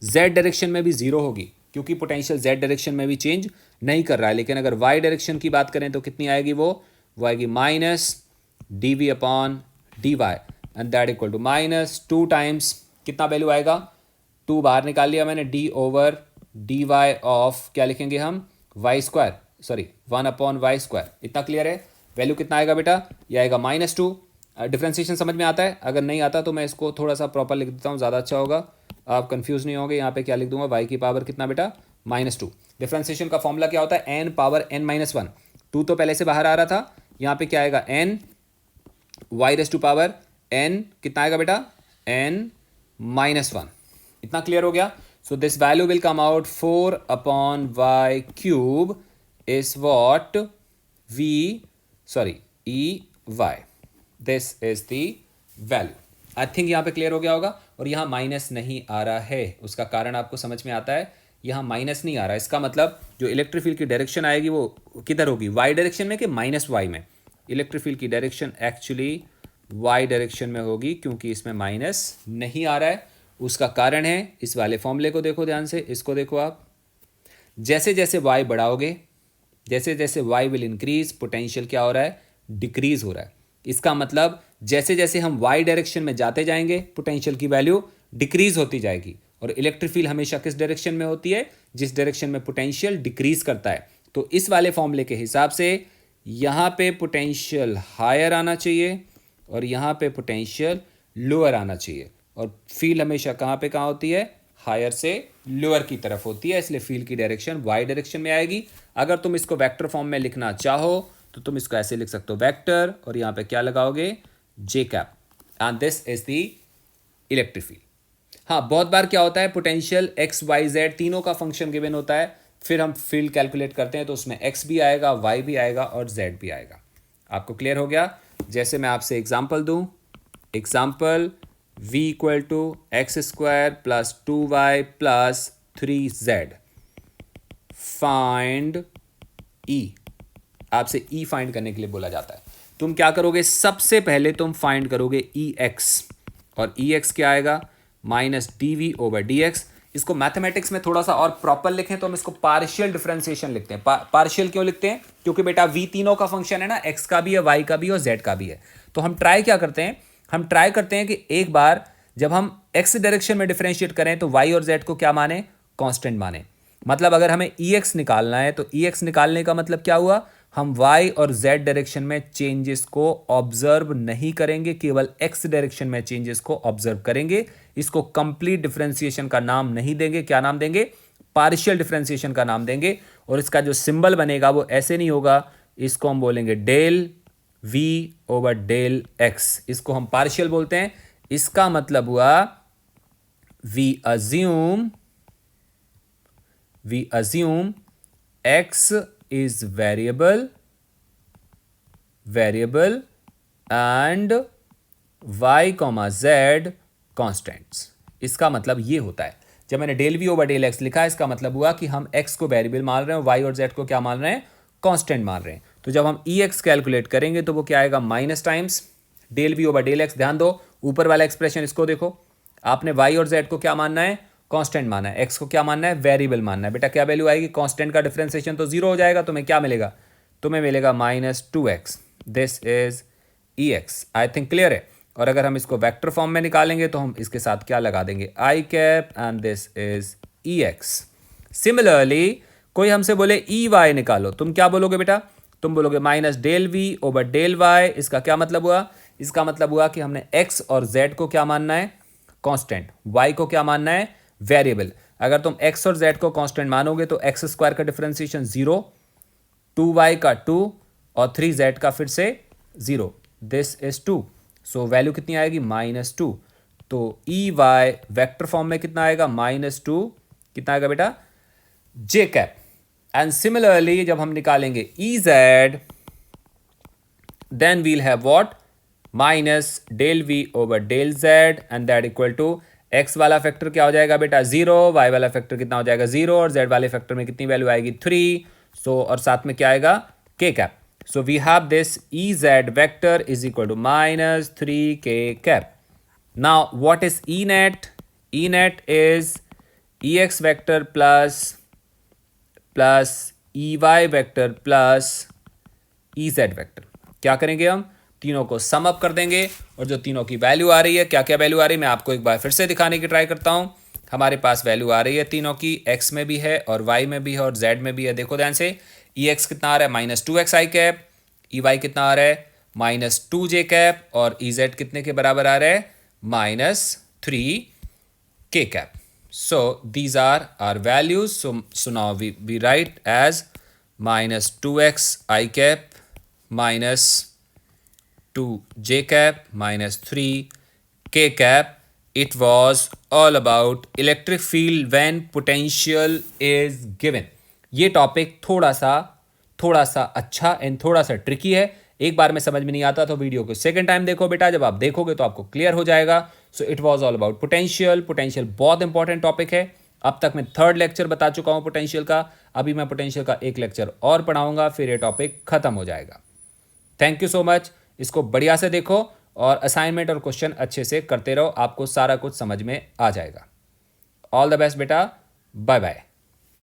z डायरेक्शन में भी 0 होगी क्योंकि पोटेंशियल z डायरेक्शन में भी चेंज नहीं कर रहा है। लेकिन अगर y डायरेक्शन की बात करें तो कितनी आएगी? वो आएगी minus dv upon dy, and that equal to minus 2 times कितना वैल्यू आएगा? 2 बाहर निकाल लिया मैंने, d/dy ऑफ क्या लिखेंगे हम? y²। Sorry 1/y²। इतना क्लियर है? वैल्यू कितना आएगा बेटा? ये आएगा -2। डिफ्रेंसिएशन समझ में आता है? अगर नहीं आता तो मैं इसको थोड़ा सा प्रॉपर लिख देता हूँ, ज़्यादा अच्छा होगा, आप कंफ्यूज नहीं होंगे। यहाँ पे क्या लिख दूंगा? y की पावर कितना बेटा? -2। डिफ्रेंसिएशन का फॉर्मूला क्या होता है? n power n-1। 2 तो पहले से बाहर आ रहा था, यहाँ पे क्या आएगा? n y⁻n कितना आएगा बेटा? n-1। इतना क्लियर हो गया? So this value will come out 4/y³ is what EY। This is the value. I think यहाँ पे क्लियर हो गया होगा। और यहाँ माइनस नहीं आ रहा है, उसका कारण आपको समझ में आता है? यहाँ माइनस नहीं आ रहा है, इसका मतलब जो इलेक्ट्रिक फील्ड की डायरेक्शन आएगी वो किधर होगी? y डायरेक्शन में कि -y में? इलेक्ट्रिक फील्ड की डायरेक्शन एक्चुअली y डायरेक्शन में होगी, क्योंकि इसमें माइनस नहीं आ रहा है। उसका कारण है, इस वाले फॉर्मूले को देखो ध्यान से, इसको देखो आप। जैसे जैसे y बढ़ाओगे, जैसे जैसे y विल इंक्रीज, पोटेंशियल क्या हो रहा है? डिक्रीज हो रहा है। इसका मतलब जैसे जैसे हम y डायरेक्शन में जाते जाएंगे, पोटेंशियल की वैल्यू डिक्रीज होती जाएगी। और इलेक्ट्रिक फील्ड हमेशा किस डायरेक्शन में होती है? जिस डायरेक्शन में पोटेंशियल डिक्रीज करता है। तो इस वाले फॉर्मूले के हिसाब से यहाँ पे पोटेंशियल हायर आना चाहिए और यहाँ पे पोटेंशियल लोअर आना चाहिए। और फील्ड हमेशा कहाँ होती है? हायर से लोअर की तरफ होती है, इसलिए फील्ड की डायरेक्शन y डायरेक्शन में आएगी। अगर तुम इसको वेक्टर फॉर्म में लिखना चाहो तो तुम इसको ऐसे लिख सकते हो, वेक्टर, और यहाँ पे क्या लगाओगे? j cap, and this is the electric field. हाँ, बहुत बार क्या होता है, पोटेंशियल x y z तीनों का फंक्शन गिवन होता है, फिर हम फील्ड कैलकुलेट करते हैं तो उसमें x भी आएगा, y भी आएगा और z भी आएगा। आपको क्लियर हो गया? जैसे मैं आपसे एग्जांपल दूं, example v equal to x² + 2y + 3z, find e। आपसे e फाइंड करने के लिए बोला जाता है। तुम क्या करोगे? सबसे पहले तुम फाइंड करोगे ex, और ex क्या आएगा? -dv/dx। इसको मैथमेटिक्स में थोड़ा सा और प्रॉपर लिखें तो हम इसको पार्शियल डिफरेंशिएशन लिखते हैं। पार्शियल क्यों लिखते हैं? क्योंकि बेटा v तीनों का फंक्शन है ना, x का भी है, y का भी है और z का भी है। तो हम ट्राई क्या करते हैं? हम ट्राई करते हैं कि एक बार जब हम x डायरेक्शन में डिफरेंशिएट करें तो y और z को क्या माने? कांस्टेंट माने। मतलब अगर हमें ex निकालना है तो ex निकालने का मतलब क्या हुआ? हम y और z डायरेक्शन में चेंजेस को ऑब्जर्व नहीं करेंगे, केवल x डायरेक्शन में चेंजेस को ऑब्जर्व करेंगे। इसको कंप्लीट डिफरेंशिएशन का नाम नहीं देंगे। क्या नाम देंगे? पार्शियल डिफरेंशिएशन का नाम देंगे। और इसका जो सिंबल बनेगा वो ऐसे नहीं होगा, इसको हम बोलेंगे डेल v/del x। इसको हम पार्शियल बोलते हैं। इसका मतलब हुआ we assume x is variable and y, z constants। इसका मतलब ये होता है, जब मैंने डेल v/del x लिखा है, इसका मतलब हुआ कि हम x को वेरिएबल मान रहे हैं और y और z को क्या मान रहे हैं? कांस्टेंट मान रहे हैं। तो जब हम ex कैलकुलेट करेंगे तो वो क्या आएगा? Minus times del v/del x। ध्यान दो, ऊपर वाला एक्सप्रेशन इसको देखो, आपने y और z को क्या मानना है? कांस्टेंट मानना है। x को क्या मानना है? वेरिएबल मानना है। बेटा क्या वैल्यू आएगी? कांस्टेंट का डिफरेंशिएशन तो 0 हो जाएगा, तुम्हें क्या मिलेगा? तुम्हें मिलेगा -2x। This is ex। I think clear है? और अगर हम इसको वेक्टर फॉर्म में निकालेंगे तो हम इसके साथ क्या लगा देंगे? i cap, and this is ex। Similarly कोई हमसे बोले ey निकालो, तुम क्या बोलोगे बेटा? तुम बोलोगे -del v/del y। इसका क्या मतलब हुआ? इसका मतलब हुआ कि हमने x और z को क्या मानना है? कांस्टेंट। y को क्या मानना है? वेरिएबल। अगर तुम x और z को कांस्टेंट मानोगे तो x² का डिफरेंशिएशन 0, 2y का 2 और 3z का फिर से 0। This is 2। सो वैल्यू कितनी आएगी? -2। तो EY वेक्टर फॉर्म में कितना आएगा? -2 कितना आएगा बेटा? j cap. एंड सिमिलरली जब हम निकालेंगे EZ, then we'll have what? -del v/del z, and that equal to x वाला फैक्टर क्या हो जाएगा बेटा? 0, y वाला फैक्टर कितना हो जाएगा? 0, और z वाले फैक्टर में कितनी वैल्यू आएगी? 3। सो और साथ में क्या आएगा? k cap. So we have this EZ vector is equal to -3k cap. Now what is E net? E net इज EX vector plus EY vector plus EZ vector. क्या करेंगे हम? तीनों को सम अप कर देंगे, और जो तीनों की वैल्यू आ रही है, क्या क्या वैल्यू आ रही है मैं आपको एक बार फिर से दिखाने की ट्राई करता हूं। हमारे पास वैल्यू आ रही है तीनों की, x में भी है और y में भी है और z में भी है। देखो ध्यान से, ई एक्स कितना आ रहा है -2x आई कैप, ई वाई कितना आ रहा है -2j कैप, और ई जेड कितने के बराबर आ रहा है -3k cap. So these are our values. So now we write as -2x I cap minus 2j cap minus 3k cap. It was all about electric field when potential is given. ये topic थोड़ा सा अच्छा and थोड़ा सा tricky है. एक बार में समझ में नहीं आता तो वीडियो को सेकंड टाइम देखो बेटा. जब आप देखोगे तो आपको क्लियर हो जाएगा. So it was all about potential. Potential बहुत इंपॉर्टेंट टॉपिक है. अब तक मैं 3rd लेक्चर बता चुका हूं पोटेंशियल का. अभी मैं पोटेंशियल का एक लेक्चर और पढ़ाऊंगा, फिर ये टॉपिक खत्म हो जाएगा. Thank you so much. इसको बढ़िया से देखो और असाइनमेंट और क्वेश्चन अच्छे से करते रहो. आपको सारा कुछ समझ में आ जाएगा. ऑल द बेस्ट बेटा. Bye bye.